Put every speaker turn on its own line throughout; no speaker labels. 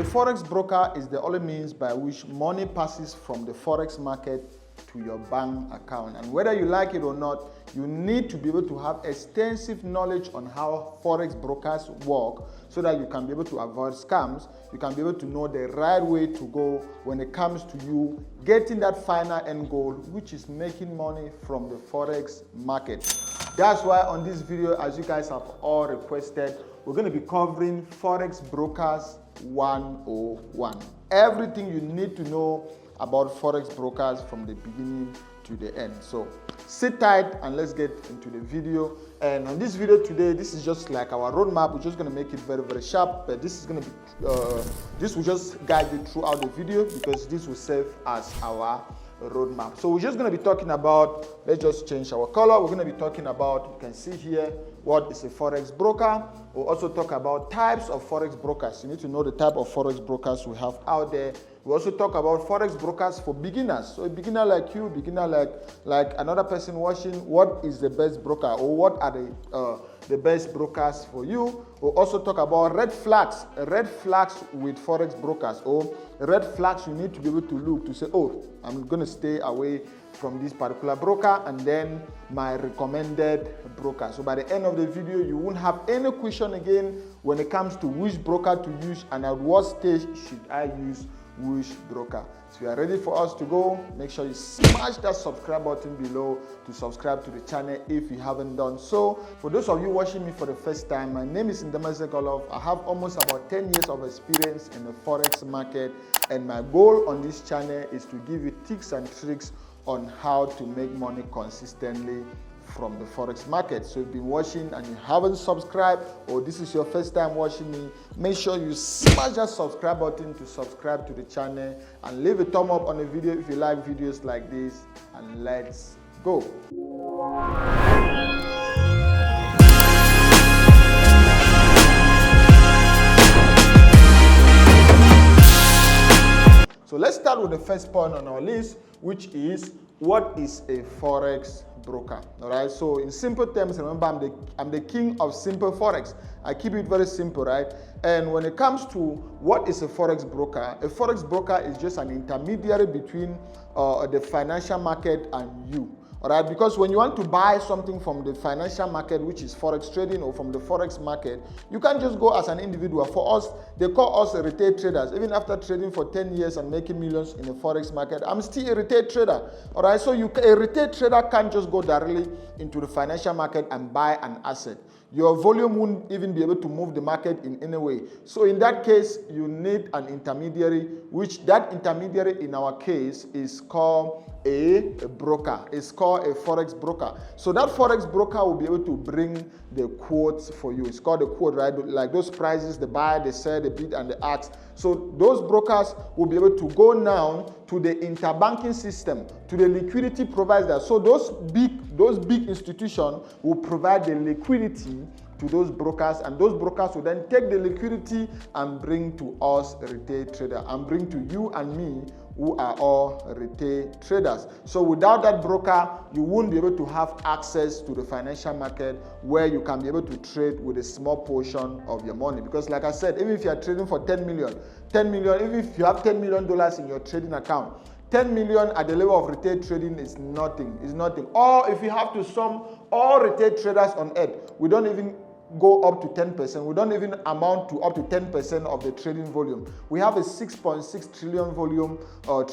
A Forex broker is the only means by which money passes from the Forex market to your bank account. And whether you like it or not, you need to be able to have extensive knowledge on how Forex brokers work so that you can be able to avoid scams. You can be able to know the right way to go when it comes to you getting that final end goal, which is making money from the Forex market. That's why on this video, as you guys have all requested, we're going to be covering Forex Brokers 101. Everything you need to know about Forex brokers from the beginning to the end. So sit tight and let's get into the video. And on this video today, this is just like our roadmap. We're just going to make it very, very sharp. But this is going to be, this will just guide you throughout the video because this will serve as our roadmap. So we're just going to be talking about, let's just change our color. We're going to be talking about, you can see here, what is a Forex broker. We'll also talk about types of Forex brokers. You need to know the type of Forex brokers we have out there. We also talk about Forex brokers for beginners. So a beginner like you, beginner like another person watching, what is the best broker or what are the best brokers for you. We'll also talk about red flags with Forex brokers, or red flags you need to be able to look to say, oh, I'm going to stay away from this particular broker, and then my recommended broker. So by the end of the video, you won't have any question again when it comes to which broker to use and at what stage should I use which broker. So if you are ready for us to go, make sure you smash that subscribe button below to subscribe to the channel if you haven't done so. For those of you watching me for the first time, my name is Ndemazeah Godlove. I have almost about 10 years of experience in the Forex market, and my goal on this channel is to give you tips and tricks on how to make money consistently from the Forex market. So if you've been watching and you haven't subscribed, or this is your first time watching me, make sure you smash that subscribe button to subscribe to the channel and leave a thumb up on the video if you like videos like this, and let's go. So let's start with the first point on our list, which is, what is a Forex broker? All right, so in simple terms, remember, I'm the king of simple Forex. I keep it very simple, right? And when it comes to what is a Forex broker is just an intermediary between the financial market and you. All right, because when you want to buy something from the financial market, which is Forex trading, or from the Forex market, you can't just go as an individual. For us, they call us retail traders. Even after trading for 10 years and making millions in the Forex market, I'm still a retail trader. All right, so a retail trader can't just go directly into the financial market and buy an asset. Your volume won't even be able to move the market in any way. So in that case, you need an intermediary, which that intermediary in our case is called a broker. It's called a Forex broker. So that Forex broker will be able to bring the quotes for you. It's called a quote, right? Like those prices, the buy, the sell, the bid, and the ask. So those brokers will be able to go now to the interbanking system, to the liquidity provider. So those big institutions will provide the liquidity to those brokers, and those brokers will then take the liquidity and bring to us retail trader, and bring to you and me, who are all retail traders. So without that broker, you won't be able to have access to the financial market where you can be able to trade with a small portion of your money. Because like I said, even if you are trading for 10 million, even if you have $10 million in your trading account, 10 million at the level of retail trading is nothing. It's nothing. Or if you have to sum all retail traders on earth, we don't even go up to 10%. We don't even amount to up to 10% of the trading volume. We have a 6.6 trillion volume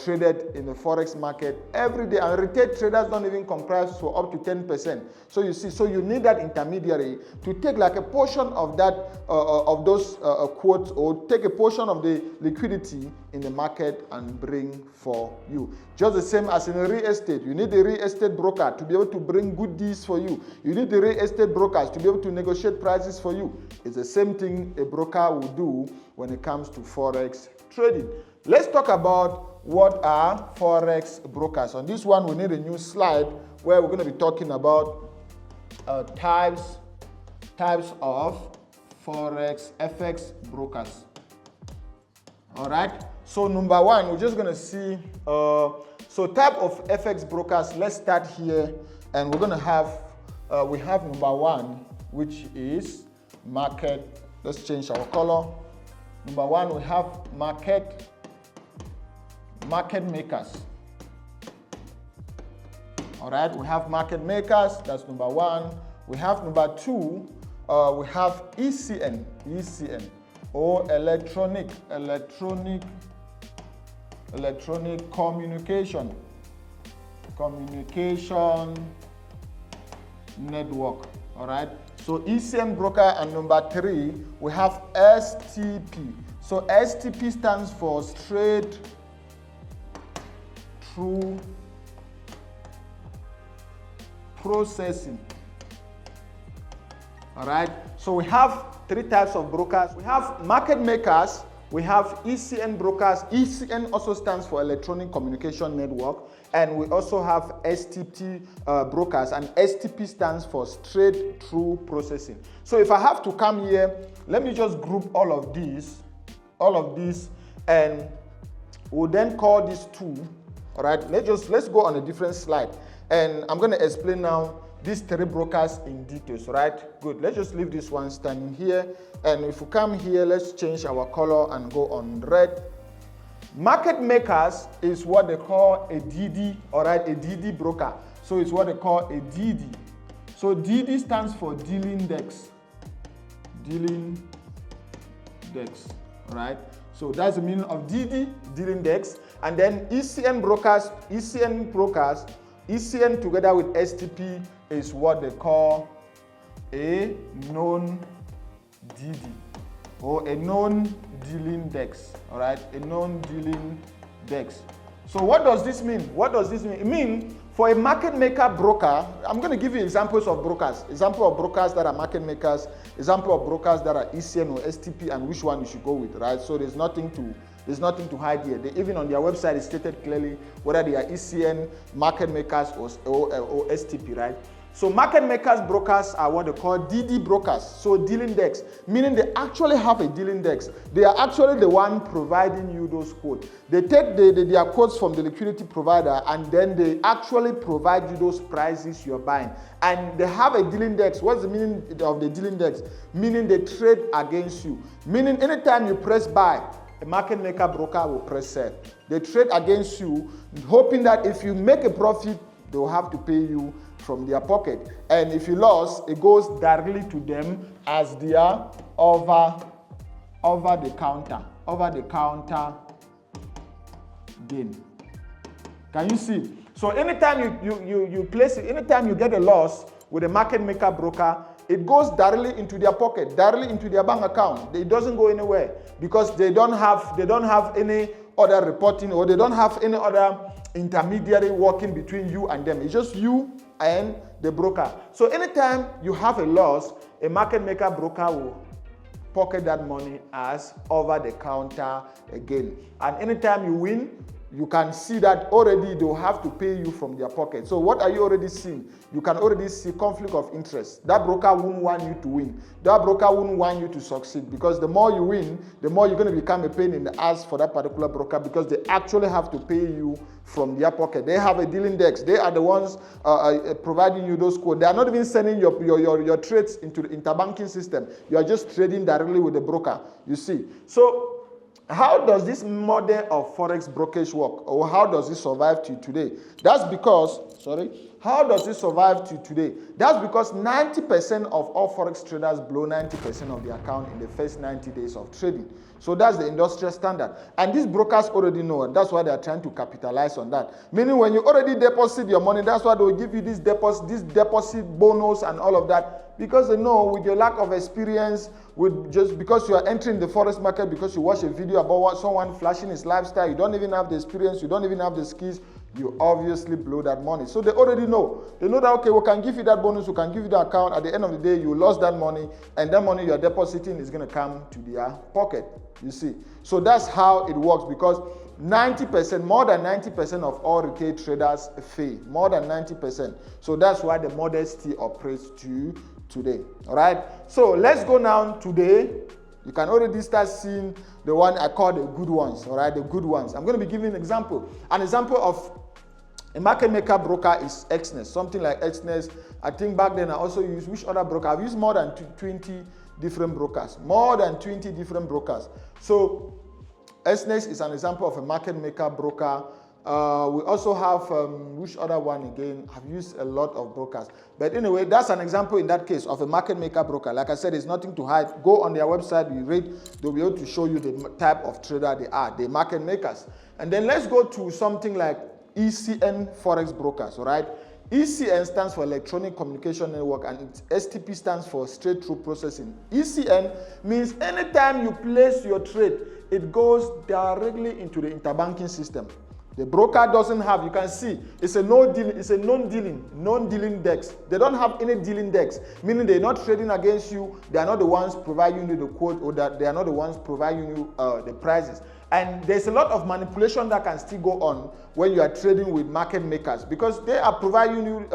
traded in the Forex market every day, and retail traders don't even comprise for up to 10%. So you see, so you need that intermediary to take like a portion of that, of those quotes, or take a portion of the liquidity in the market and bring for you. Just the same as in a real estate, you need a real estate broker to be able to bring good deals for you. You need the real estate brokers to be able to negotiate prices for you. It's the same thing a broker will do when it comes to Forex trading. Let's talk about what are Forex brokers. On this one, we need a new slide where we're going to be talking about types of Forex FX brokers. All right. So number one, we're just going to see, so type of FX brokers. Let's start here, and we're going to have, we have number one, which is market. Let's change our color. Number one, we have market makers. All right, we have market makers. That's number one. We have number two. We have ECN, or electronic communication network. All right. So ECN broker, and number three, we have STP. So STP stands for straight through processing. All right. So we have three types of brokers. We have market makers. We have ECN brokers. ECN also stands for Electronic Communication Network. And we also have STP brokers, and STP stands for straight through processing. So if I have to come here, let me just group all of these, and we'll then call these two. All right, let's go on a different slide, and I'm going to explain now these three brokers in details. Right? Good. Let's just leave this one standing here, and if we come here, let's change our color and go on red. Market makers is what they call a DD, all right, a DD broker. So it's what they call a DD. So DD stands for dealing desk. All right. So that's the meaning of DD, dealing desk. And then ECN brokers, ECN together with STP is what they call a known DD, or a known dealing desk. All right, a known dealing desk. So what does this mean? It means for a market maker broker, I'm going to give you examples of brokers. Example of brokers that are market makers, example of brokers that are ECN or STP, and which one you should go with, right? So there's nothing to hide here. Even on their website, it's stated clearly whether they are ECN, market makers, or STP, right? So market makers brokers are what they call DD brokers, so dealing desks, meaning they actually have a dealing desk. They are actually the one providing you those quotes. They take their quotes from the liquidity provider, and then they actually provide you those prices you're buying. And they have a dealing desk. What's the meaning of the dealing desk? Meaning they trade against you. Meaning anytime you press buy, a market maker broker will press sell. They trade against you, hoping that if you make a profit, they will have to pay you from their pocket. And if you lost, it goes directly to them as their over the counter gain. Can you see? So anytime you place it, anytime you get a loss with a market maker broker, it goes directly into their pocket, directly into their bank account. It doesn't go anywhere because they don't have any other reporting, or they don't have any other intermediary working between you and them. It's just you and the broker. So anytime you have a loss, a market maker broker will pocket that money as over the counter gain. And anytime you win, you can see that already they will have to pay you from their pocket. So what are you already seeing? You can already see conflict of interest. That broker won't want you to win. That broker won't want you to succeed, because the more you win, the more you're going to become a pain in the ass for that particular broker, because they actually have to pay you from their pocket. They have a dealing desk. They are the ones providing you those quotes. They are not even sending your trades into the interbanking system. You are just trading directly with the broker, you see. So how does this model of Forex brokerage work, or how does it survive to today? That's because, how does it survive to today? That's because 90% of all Forex traders blow 90% of their account in the first 90 days of trading. So that's the industrial standard. And these brokers already know, and that's why they are trying to capitalize on that. Meaning when you already deposit your money, that's why they will give you this deposit bonus and all of that. Because they know with your lack of experience, with just because you are entering the Forex market, because you watch a video about someone flashing his lifestyle, you don't even have the experience, you don't even have the skills, you obviously blow that money. So they already know. They know that, okay, we can give you that bonus, we can give you the account. At the end of the day, you lost that money, and that money you're depositing is going to come to their pocket, you see. So that's how it works, because 90%, more than 90% of all retail traders fail. More than 90%. So that's why the model still operates today. All right. So let's go now today. You can already start seeing the one I call the good ones. All right, the good ones. I'm going to be giving an example. An example of a market maker broker is XNES, something like XNES. I think back then I also used, which other broker? I've used more than 20 different brokers, more than 20 different brokers. So SNEX is an example of a market maker broker. We also have, which other one again? I've used a lot of brokers. But anyway, that's an example in that case of a market maker broker. Like I said, it's nothing to hide. Go on their website, you read, they'll be able to show you the type of trader they are. They're market makers. And then let's go to something like ECN Forex Brokers, all right? ECN stands for Electronic Communication Network, and STP stands for Straight Through Processing. ECN means anytime you place your trade, it goes directly into the interbanking system. The broker doesn't have, you can see, it's a non-dealing desk. They don't have any dealing desk, meaning they're not trading against you. They are not the ones providing you the quote, or that they are not the ones providing you the prices. And there's a lot of manipulation that can still go on when you are trading with market makers, because they are providing you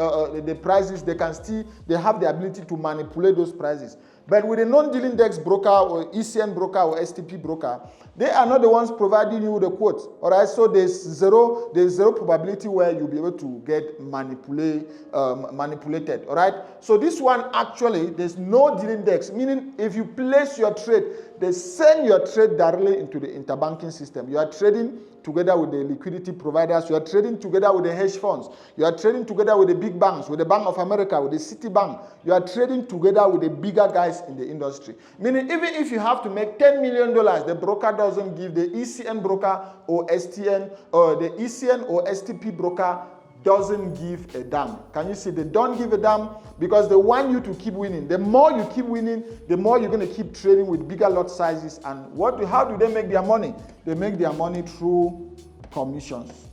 the prices. They have the ability to manipulate those prices. But with a non-dealing desk broker or ECN broker or STP broker, they are not the ones providing you the quotes. All right, so there's zero probability where you'll be able to get manipulated. All right, so this one actually there's no dealing desk, meaning if you place your trade, they send your trade directly into the interbanking system. You are trading together with the liquidity providers. You are trading together with the hedge funds. You are trading together with the big banks, with the Bank of America, with the Citibank. You are trading together with the bigger guys in the industry. Meaning, even if you have to make $10 million, the broker doesn't give, the ECN broker or STN or the ECN or STP broker doesn't give a damn. Can you see? They don't give a damn because they want you to keep winning. The more you keep winning, the more you're going to keep trading with bigger lot sizes. And how do they make their money? They make their money through commissions.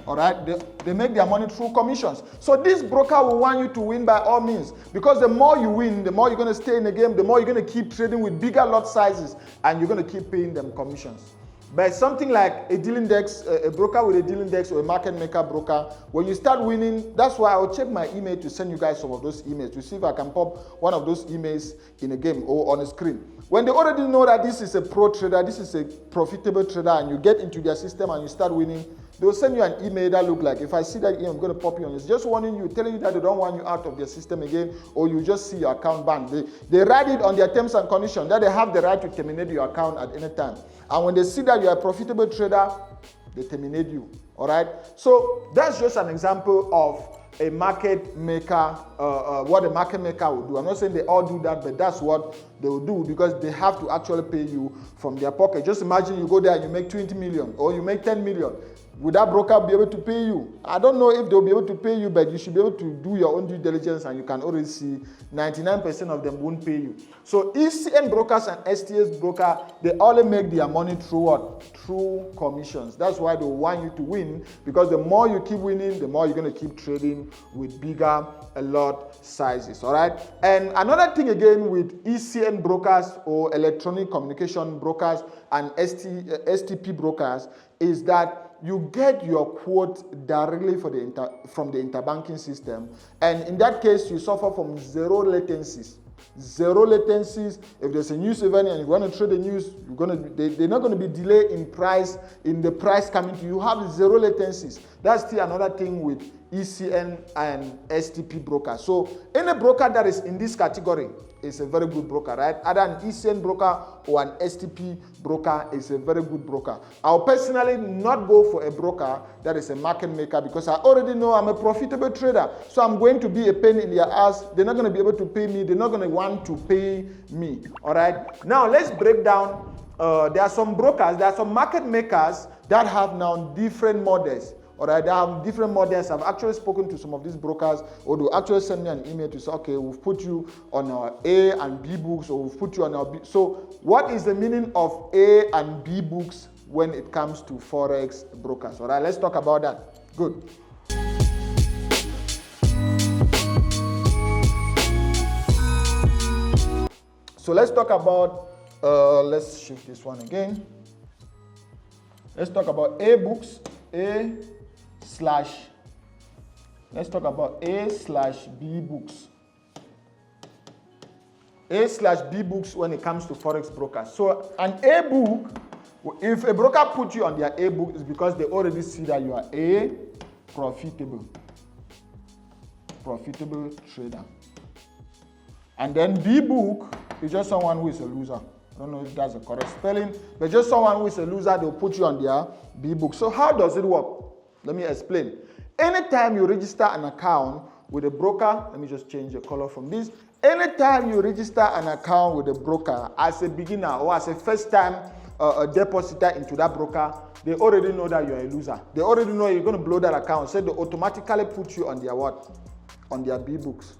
All right? They make their money through commissions. So this broker will want you to win by all means, because the more you win, the more you're going to stay in the game, the more you're going to keep trading with bigger lot sizes, and you're going to keep paying them commissions. But something like a dealing desk, a broker with a dealing desk or a market maker broker, when you start winning, that's why I'll check my email to send you guys some of those emails to see if I can pop one of those emails in a game or on a screen. When they already know that this is a pro trader, this is a profitable trader, and you get into their system and you start winning, they'll send you an email that look like, if I see that email, I'm going to pop you on. It's just warning you, telling you that they don't want you out of their system again, or you just see your account banned. They write it on their terms and conditions that they have the right to terminate your account at any time. And when they see that you're a profitable trader, they terminate you. All right? So that's just an example of a market maker, what a market maker will do. I'm not saying they all do that, but that's what they will do, because they have to actually pay you from their pocket. Just imagine you go there and you make 20 million or you make 10 million. Would that broker be able to pay you? I don't know if they'll be able to pay you, but you should be able to do your own due diligence, and you can already see 99% of them won't pay you. So ECN brokers and STS broker, they only make their money through what? Through commissions. That's why they want you to win, because the more you keep winning, the more you're going to keep trading with bigger lot sizes. All right. And another thing again with ECN brokers or electronic communication brokers and STP brokers is that you get your quote directly from the interbanking system, and in that case you suffer from zero latencies. Zero latencies. If there's a news event and you want to trade the news, they're not going to be delayed in the price coming to you. You have zero latencies. That's still another thing with ECN and STP brokers. So any broker that is in this category is a very good broker, right? Either an ECN broker or an STP broker is a very good broker. I'll personally not go for a broker that is a market maker, because I already know I'm a profitable trader. So I'm going to be a pain in their ass. They're not going to be able to pay me. They're not going to want to pay me. All right. Now let's break down. There are some brokers, there are some market makers that have now different models. All right, they have different models. I've actually spoken to some of these brokers, or they actually send me an email to say, okay, we've put you on our A and B books, or we've put you on our B. So what is the meaning of A and B books when it comes to Forex brokers? All right, let's talk about that. Good. So let's talk about, let's shift this one again. Let's talk about A books, let's talk about A/B books. A/B books when it comes to Forex brokers. So an A book, if a broker puts you on their A book, it's because they already see that you are a profitable trader. And then B book is just someone who is a loser. I don't know if that's the correct spelling, but just someone who is a loser, they'll put you on their B book. So how does it work? Let me explain. Anytime you register an account with a broker, let me just change the color from this. Anytime you register an account with a broker as a beginner or as a first-time depositor into that broker, they already know that you're a loser. They already know you're going to blow that account, so they automatically put you on their what? On their B books.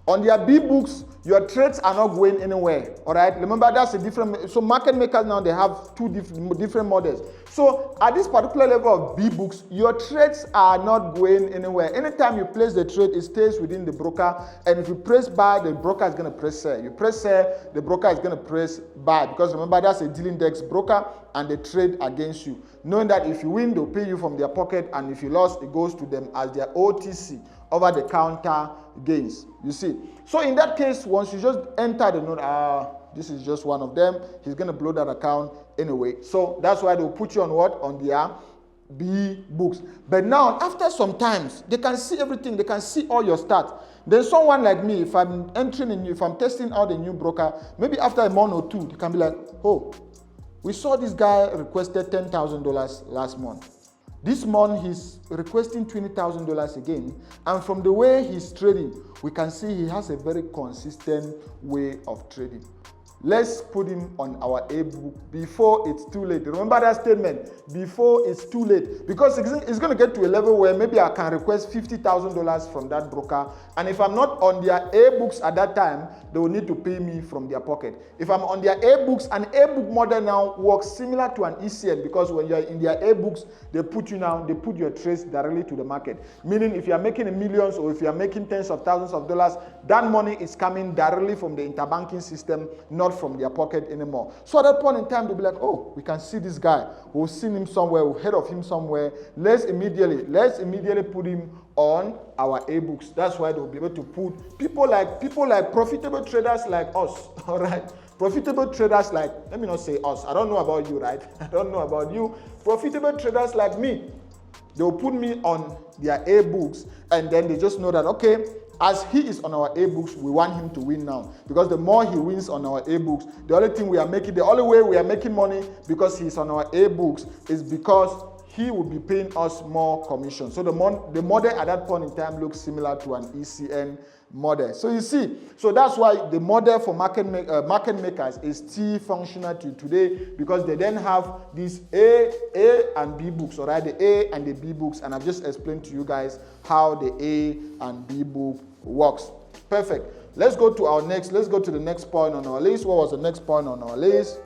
On their B books, your trades are not going anywhere. All right. Remember, that's a different. So market makers now, they have two different models. So at this particular level of B books, your trades are not going anywhere. Anytime you place the trade, it stays within the broker. And if you press buy, the broker is going to press sell. You press sell, the broker is going to press buy, because remember, that's a dealing desk broker and they trade against you, knowing that if you win, they'll pay you from their pocket, and if you lost, it goes to them as their OTC, over the counter gains. You see, so in that case, once you just enter the note, this is just one of them, he's going to blow that account anyway. So that's why they'll put you on what? On their B books. But now, after some times, they can see everything. They can see all your stats. Then someone like me, if I'm if I'm testing out a new broker, maybe after a month or two, they can be like, oh, we saw this guy requested $10,000 last month. This month, he's requesting $20,000 again. And from the way he's trading, we can see he has a very consistent way of trading. Let's put him on our A book before it's too late. Remember that statement, before it's too late. Because it's going to get to a level where maybe I can request $50,000 from that broker. And if I'm not on their A books at that time, they will need to pay me from their pocket. If I'm on their A books, an A book model now works similar to an ECN, because when you're in their A books, they put your trades directly to the market. Meaning if you're making millions or if you're making tens of thousands of dollars, that money is coming directly from the interbanking system, not from their pocket anymore. So at that point in time, they'll be like, oh, we can see this guy. We've seen him somewhere. We've heard of him somewhere. Let's immediately put him on our A books. That's why they'll be able to put people like profitable traders like us. All right. Profitable traders like, let me not say us. I don't know about you, right? I don't know about you. Profitable traders like me, they'll put me on their A books, and then they just know that, okay, as he is on our A books, we want him to win now. Because the more he wins on our A books, the only way we are making money because he's on our A books is because he will be paying us more commission. So the model at that point in time looks similar to an ECN model. So you see, so that's why the model for market makers is still functional to today, because they then have these A and B books, all right, the A and the B books, and I've just explained to you guys how the A and B book works. Perfect. Let's go to the next point on our list. What was the next point on our list?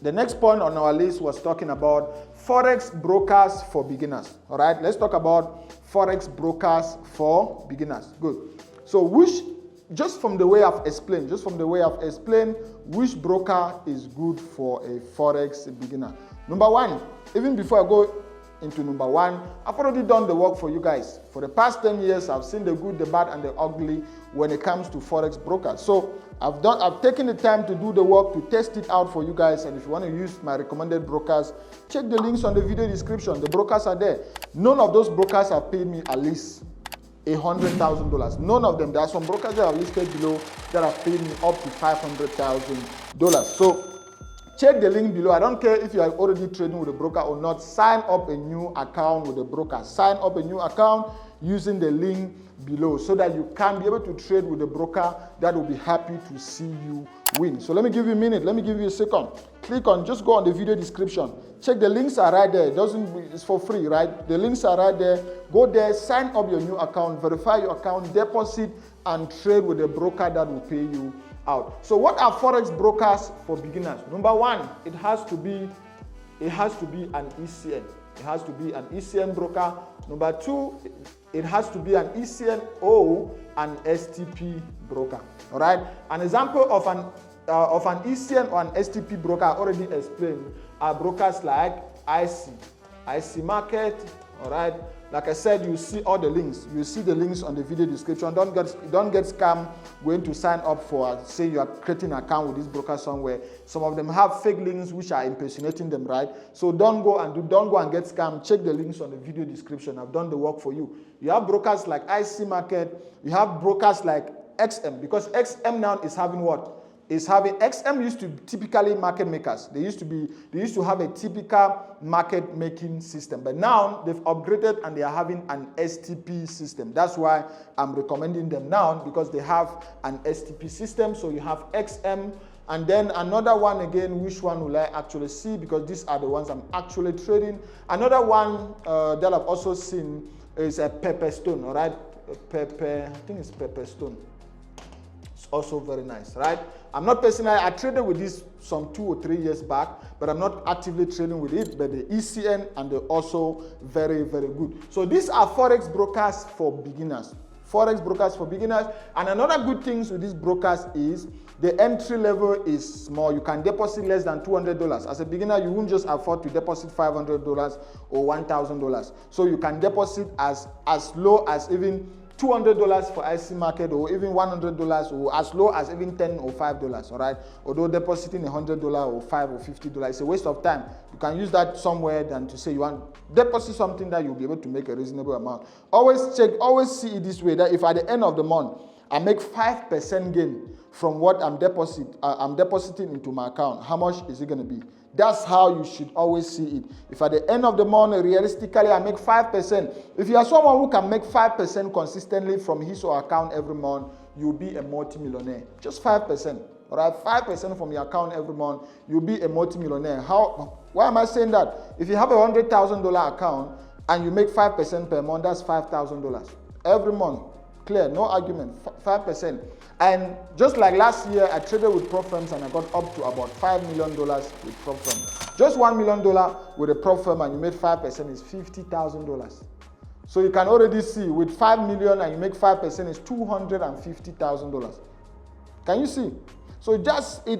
The next point on our list was talking about Forex brokers for beginners. All right, let's talk about Forex brokers for beginners. Good. So just from the way I've explained, which broker is good for a Forex beginner? Number one, even before I go into number one, I've already done the work for you guys. For the past 10 years, I've seen the good, the bad, and the ugly when it comes to Forex brokers. So I've taken the time to do the work to test it out for you guys. And if you want to use my recommended brokers, check the links on the video description. The brokers are there. None of those brokers have paid me at least $100,000. None of them. There are some brokers that are listed below that have paid me up to $500,000. So check the link below. I don't care if you are already trading with a broker or not. Sign up a new account with a broker. Sign up a new account using the link below so that you can be able to trade with a broker that will be happy to see you win. So let me give you a minute. Let me give you a second. Just go on the video description. Check the links are right there. It's for free, right? The links are right there. Go there, sign up your new account, verify your account, deposit, and trade with a broker that will pay you out. So what are Forex brokers for beginners? Number one, it has to be an ECN. It has to be an ECN broker. Number two, it has to be an ECN or an STP broker. All right. An example of an ECN or an STP broker I already explained are brokers like IC Market. All right. Like I said, you see all the links. You see the links on the video description. Don't get scammed going to sign up for, say you are creating an account with this broker somewhere. Some of them have fake links which are impersonating them, right? So don't go and get scammed. Check the links on the video description. I've done the work for you. You have brokers like IC Market. You have brokers like XM, because XM now is having what? XM used to typically market makers. They used to have a typical market making system, but now they've upgraded and they are having an STP system. That's why I'm recommending them now, because they have an STP system. So you have XM, and then another one again. Which one will I actually see? Because these are the ones I'm actually trading. Another one that I've also seen is a Pepperstone. All right, I think it's Pepperstone. It's also very nice, right? I'm not personally, I traded with this some 2 or 3 years back, but I'm not actively trading with it, but the ECN, and they're also very, very good. So these are Forex brokers for beginners. Forex brokers for beginners. And another good thing with these brokers is the entry level is small. You can deposit less than $200. As a beginner, you won't just afford to deposit $500 or $1,000. So you can deposit as low as even $200 for IC market, or even $100, or as low as even $10 or $5, all right? Although depositing $100 or $5 or $50 is a waste of time. You can use that somewhere than to say you want deposit something that you'll be able to make a reasonable amount. Always see it this way, that if at the end of the month I make 5% gain from what I'm depositing into my account, how much is it going to be? That's how you should always see it. If at the end of the month, realistically, I make 5%. If you are someone who can make 5% consistently from his or her account every month, you'll be a multimillionaire. Just 5%. All right, 5% from your account every month, you'll be a multimillionaire. Why am I saying that? If you have a $100,000 account and you make 5% per month, that's $5,000 every month. Clear, no argument. 5%. And just like last year, I traded with prop firms and I got up to about $5 million with prop firms. Just $1 million with a prop firm and you made 5% is $50,000. So you can already see with $5 million and you make 5% is $250,000. Can you see? So it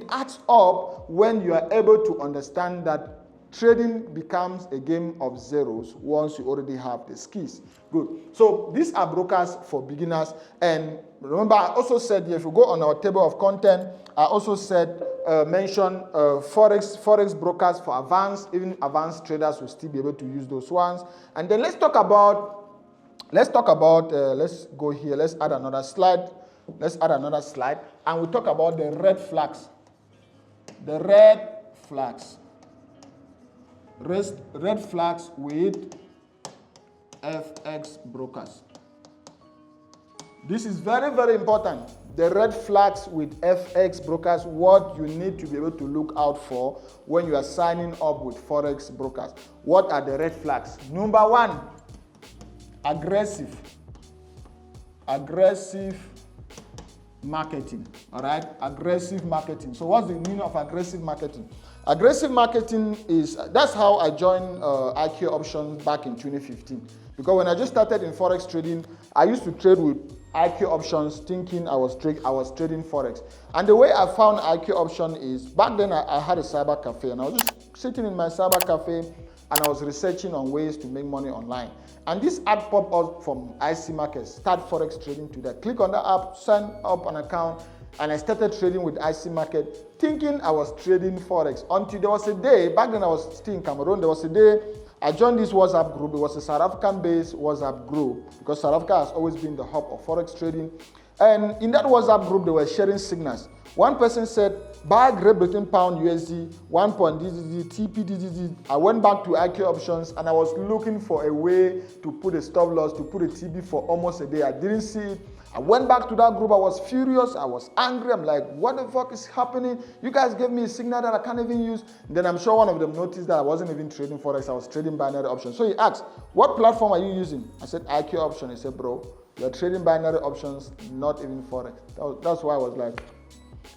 adds up when you are able to understand that trading becomes a game of zeros once you already have the skills. Good. So these are brokers for beginners. And remember, I also said, if you go on our table of content, I also said, mention Forex brokers for advanced, even advanced traders will still be able to use those ones. And then let's go here. Let's add another slide. And we'll talk about the red flags. The red flags. Red flags with FX brokers. This is very, very important. The red flags with FX brokers, what you need to be able to look out for when you are signing up with Forex brokers. What are the red flags? Number one, aggressive marketing. All right, aggressive marketing. So what's the meaning of aggressive marketing? Aggressive marketing that's how I joined IQ options back in 2015. Because when I just started in Forex trading, I used to trade with IQ options thinking I was trading Forex. And the way I found IQ option is, back then I had a cyber cafe and I was just sitting in my cyber cafe and I was researching on ways to make money online. And this ad popped up from IC Markets, Start Forex Trading Today. Click on the app, sign up an account, and I started trading with IC Market, thinking I was trading Forex. Until there was a day, back then I was still in Cameroon, there was a day I joined this WhatsApp group. It was a South African-based WhatsApp group, because South Africa has always been the hub of Forex trading. And in that WhatsApp group, they were sharing signals. One person said, buy Great Britain Pound USD, 1.DDD, TPDDD. I went back to IQ options and I was looking for a way to put a stop loss, to put a TB for almost a day. I didn't see it. I went back to that group. I was furious. I was angry. I'm like, what the fuck is happening? You guys gave me a signal that I can't even use. And then I'm sure one of them noticed that I wasn't even trading Forex. I was trading binary options. So he asked, what platform are you using? I said, IQ option. He said, bro, you're trading binary options, not even Forex. That's why I was like,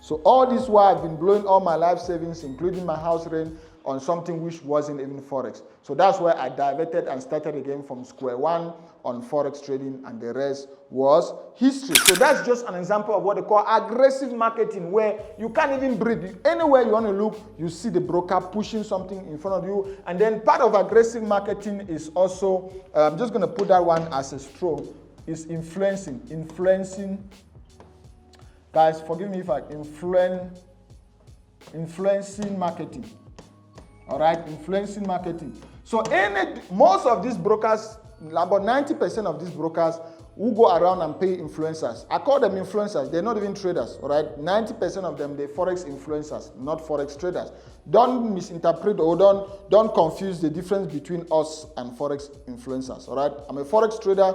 so all this while I've been blowing all my life savings, including my house rent, on something which wasn't even Forex. So that's where I diverted and started again from square one on Forex trading, and the rest was history. So that's just an example of what they call aggressive marketing, where you can't even breathe. Anywhere you want to look, you see the broker pushing something in front of you. And then part of aggressive marketing is also, I'm just going to put that one as a straw, is influencing. Guys, forgive me if I influencing marketing. All right, influencing marketing. So most of these brokers, about 90% of these brokers who go around and pay influencers. I call them influencers. They're not even traders, all right? 90% of them, they're Forex influencers, not Forex traders. Don't misinterpret or don't confuse the difference between us and Forex influencers, all right? I'm a Forex trader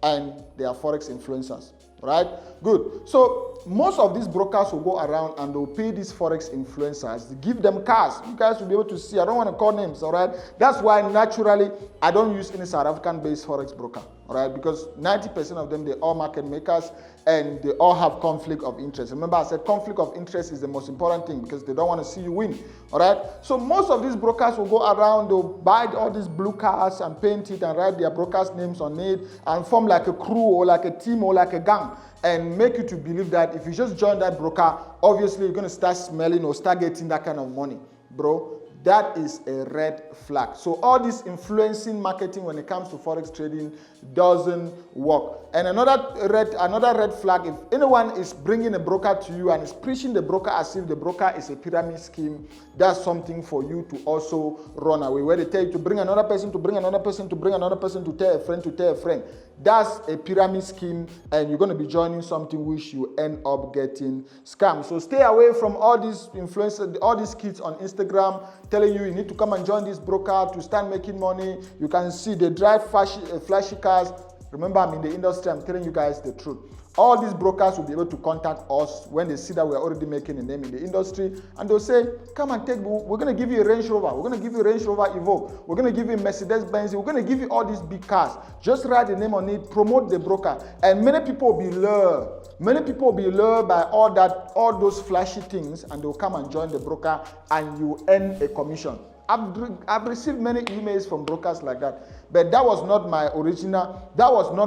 and they are Forex influencers. Right? Good. So most of these brokers will go around and they'll pay these Forex influencers to give them cars. You guys will be able to see. I don't want to call names, all right? That's why naturally I don't use any South African-based Forex broker, all right? Because 90% of them, they're all market makers and they all have conflict of interest. Remember, I said conflict of interest is the most important thing because they don't want to see you win, all right? So most of these brokers will go around, they'll buy all these blue cars and paint it and write their brokers' names on it and form like a crew or like a team or like a gang and make you to believe that if you just join that broker, obviously you're going to start smelling or start getting that kind of money, bro. That is a red flag. So all this influencing marketing when it comes to Forex trading doesn't work. And another red flag, if anyone is bringing a broker to you and is preaching the broker as if the broker is a pyramid scheme, that's something for you to also run away. Where they tell you to bring another person, to bring another person, to bring another person, to tell a friend, to tell a friend. That's a pyramid scheme and you're going to be joining something which you end up getting scammed. So stay away from all these influencers, all these kids on Instagram telling you need to come and join this broker to start making money. You can see they drive flashy cars. Remember, I'm in the industry. I'm telling you guys the truth. All these brokers will be able to contact us when they see that we're already making a name in the industry. And they'll say, come and we're going to give you a Range Rover. We're going to give you a Range Rover Evoque. We're going to give you a Mercedes-Benz. We're going to give you all these big cars. Just write the name on it, promote the broker. And many people will be lured. Many people will be lured by all those flashy things, and they'll come and join the broker, and you earn a commission. I've received many emails from brokers like that, but that was not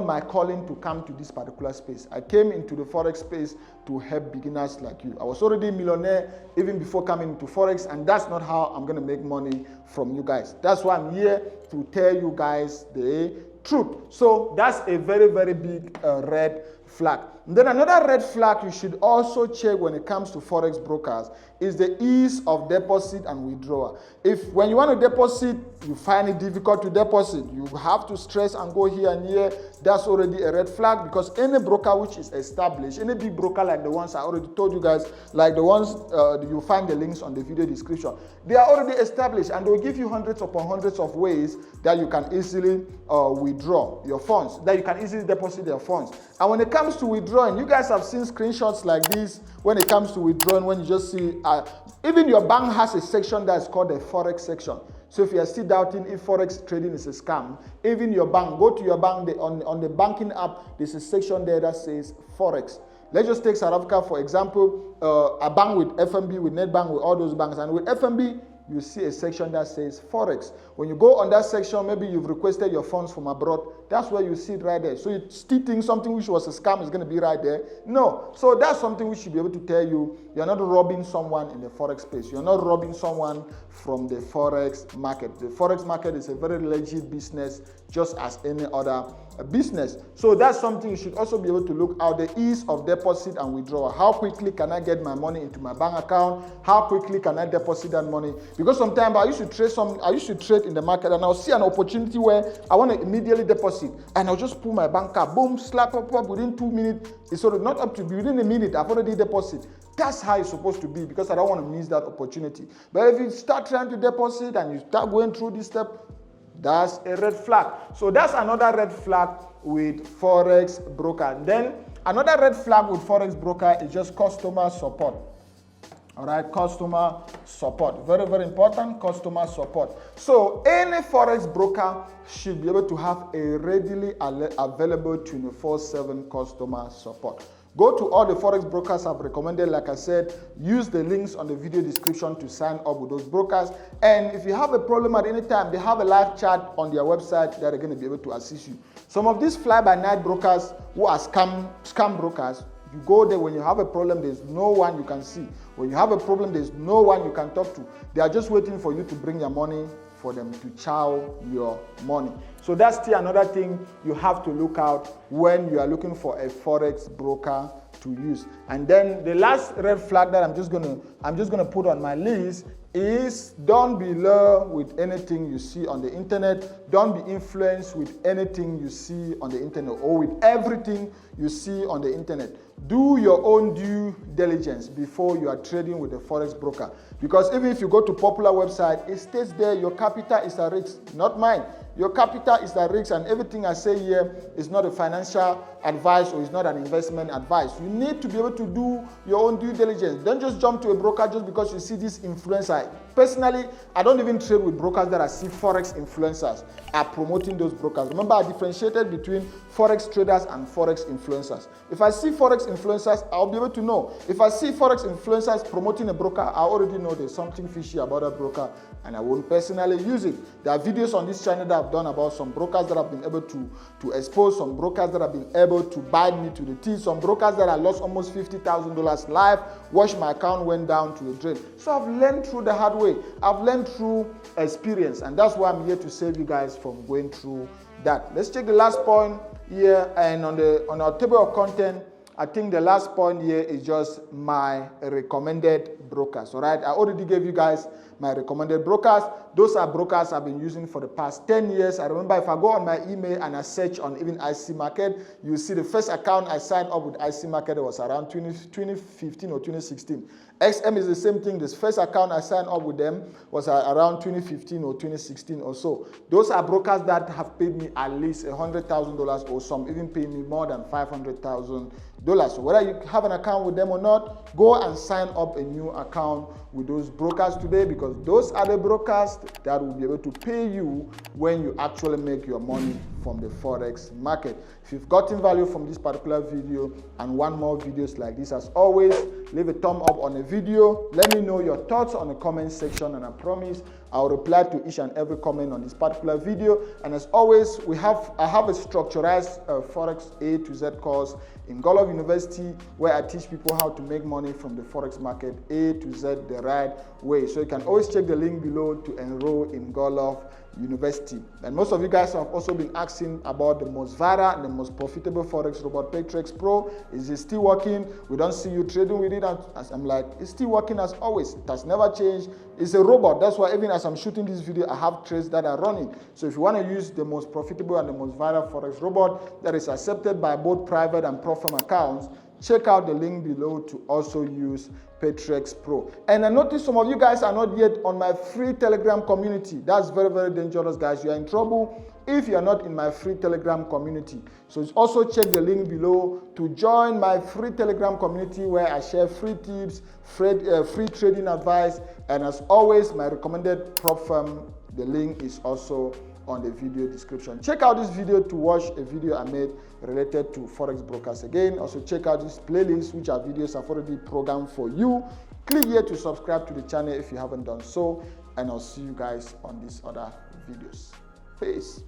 my calling to come to this particular space. I came into the Forex space to help beginners like you. I was already a millionaire even before coming into Forex, and that's not how I'm going to make money from you guys. That's why I'm here to tell you guys the truth. So that's a very, very big red flag. And then another red flag you should also check when it comes to Forex brokers is the ease of deposit and withdrawal. If when you want to deposit, you find it difficult to deposit, you have to stress and go here and here, that's already a red flag, because any broker which is established, any big broker like the ones I already told you guys, like the ones you find the links on the video description, they are already established and they'll give you hundreds upon hundreds of ways that you can easily withdraw your funds, that you can easily deposit your funds. And when it comes to withdrawing, you guys have seen screenshots like this when it comes to withdrawing, when you just see, even your bank has a section that's called the Forex section. So if you are still doubting if Forex trading is a scam, even your bank, go to your bank, on the banking app, there's a section there that says Forex. Let's just take South Africa, for example, a bank with FNB, with Nedbank, with all those banks. And with FNB, you see a section that says Forex. When you go on that section, maybe you've requested your funds from abroad, that's where you see it right there. So you still think something which was a scam is going to be right there? No. So that's something we should be able to tell you. You're not robbing someone in the Forex space. You're not robbing someone from the Forex market. The Forex market is a very legit business, just as any other business. So that's something you should also be able to look at, the ease of deposit and withdrawal. How quickly can I get my money into my bank account? How quickly can I deposit that money? Because sometimes I used to trade in the market and I'll see an opportunity where I want to immediately deposit and I'll just pull my bank card, boom, slap up within 2 minutes. It's sort of not up to be within a minute. I've already deposited. That's how it's supposed to be, because I don't want to miss that opportunity. But if you start trying to deposit and you start going through this step, that's a red flag. So that's another red flag with Forex broker. Then another red flag with Forex broker is just customer support. All right, customer support. Very, very important, customer support. So any Forex broker should be able to have a readily available 24/7 customer support. Go to all the Forex brokers I've recommended. Like I said, use the links on the video description to sign up with those brokers. And if you have a problem at any time, they have a live chat on their website that are going to be able to assist you. Some of these fly-by-night brokers who are scam brokers, you go there when you have a problem, there's no one you can see. When you have a problem, there's no one you can talk to. They are just waiting for you to bring your money, for them to chow your money. So that's still another thing you have to look out when you are looking for a Forex broker to use. And then the last red flag that I'm just gonna put on my list is don't be lured with anything you see on the internet. Don't be influenced with anything you see on the internet or with everything you see on the internet. Do your own due diligence before you are trading with a forex broker. Because even if you go to popular website, it states there your capital is at risk, not mine. Your capital is at risk, and everything I say here is not a financial advice or is not an investment advice. You need to be able to do your own due diligence. Don't just jump to a broker just because you see this influencer. Personally, I don't even trade with brokers that I see Forex influencers are promoting those brokers. Remember, I differentiated between Forex traders and Forex influencers. If I see Forex influencers, I'll be able to know. If I see Forex influencers promoting a broker, I already know there's something fishy about that broker and I won't personally use it. There are videos on this channel that I've done about some brokers that have been able to expose, some brokers that have been able to bite me to the teeth, some brokers that I lost almost $50,000 live, watched my account went down to the drain. So I've learned through the hard way. I've learned through experience, and that's why I'm here to save you guys from going through that. Let's check the last point here, and on our table of content, I think the last point here is just my recommended brokers. All right, I already gave you guys my recommended brokers. Those are brokers I've been using for the past 10 years. I remember if I go on my email and I search on even IC Market, you see the first account I signed up with IC Market was around 2015 or 2016. XM is the same thing. This first account I signed up with them was around 2015 or 2016 or so. Those are brokers that have paid me at least $100,000 or some even pay me more than $500,000. So whether you have an account with them or not, go and sign up a new account with those brokers today, because those are the brokers that will be able to pay you when you actually make your money from the Forex market. If you've gotten value from this particular video and want more videos like this, as always, leave a thumb up on the video. Let me know your thoughts on the comment section, and I promise I'll reply to each and every comment on this particular video. And as always, I have a structurized Forex A to Z course in Godlove University, where I teach people how to make money from the Forex market A to Z the right way. So you can always check the link below to enroll in Godlove University. And most of you guys have also been asking about the most viral and the most profitable Forex robot, Perps Pro. Is it still working? We don't see you trading with it. As I'm like, it's still working as always. It has never changed. It's a robot. That's why even as I'm shooting this video, I have trades that are running. So if you want to use the most profitable and the most viral Forex robot that is accepted by both private and pro firm accounts, check out the link below to also use Perps Pro. And I noticed some of you guys are not yet on my free Telegram community. That's very, very dangerous, guys. You are in trouble if you are not in my free Telegram community. So also check the link below to join my free Telegram community, where I share free tips, free trading advice, and as always, my recommended prop firm. The link is also on the video description. Check out this video to watch a video I made related to Forex brokers again. Also check out this playlist, which are videos I've already programmed for you. Click here to subscribe to the channel if you haven't done so, and I'll see you guys on these other videos. Peace.